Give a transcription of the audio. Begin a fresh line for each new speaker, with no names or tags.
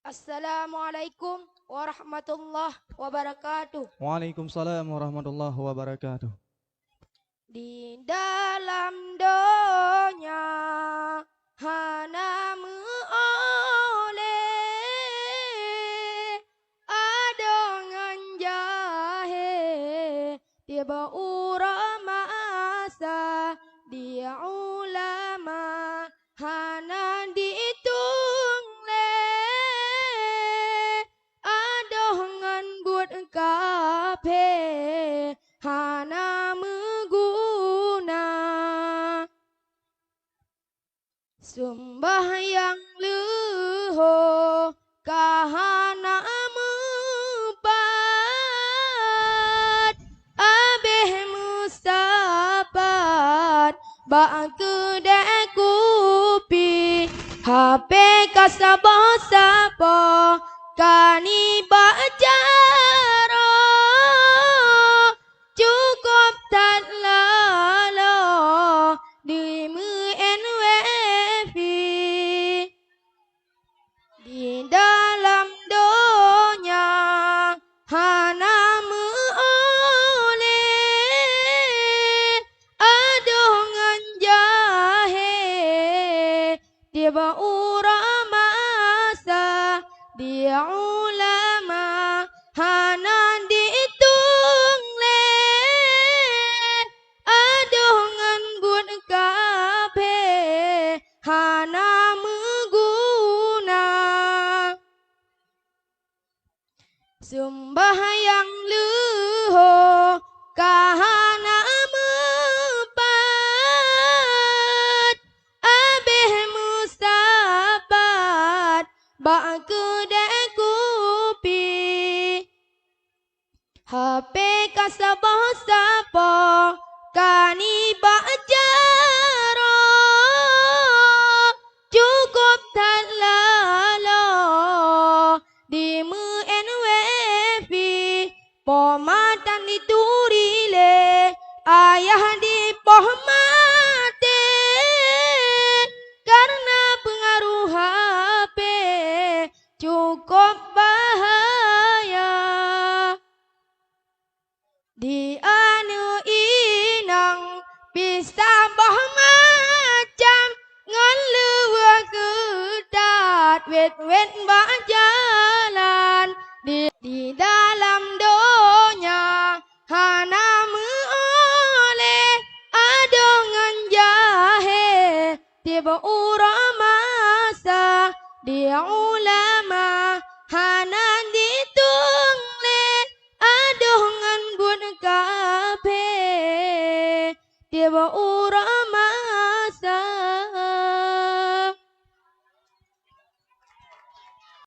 Assalamualaikum warahmatullahi wabarakatuh.
Waalaikumsalam warahmatullahi wabarakatuh.
Di dalam donya hana oleh adongan jahe tiba urama asa dia ulama hana dihitung le adongan buat kape hana sembahyang luho kahana mupat abeh mustapat bak kedek kupi HP kasabah sapa kani bacara cukup tak lalo dirimu di dalam donya hana oleh adongan jahe tiba urama asa dia ulama hana dihitung le adongan buat kape hana sembahyang luho kahana mupat abeh mustapat bak kedek kupi HP kasabah sapa kani bacara cukup tak lalo di pomatan diturile ayah di pohmate karena pengaruh HP cukup bahaya di anu inang bisa boh macam ngeluwa kedat wet bak jalan di dalam donya hana oleh adongan jahe tiba urama asa dia ulama hana ditung le adongan buat kape tiba urama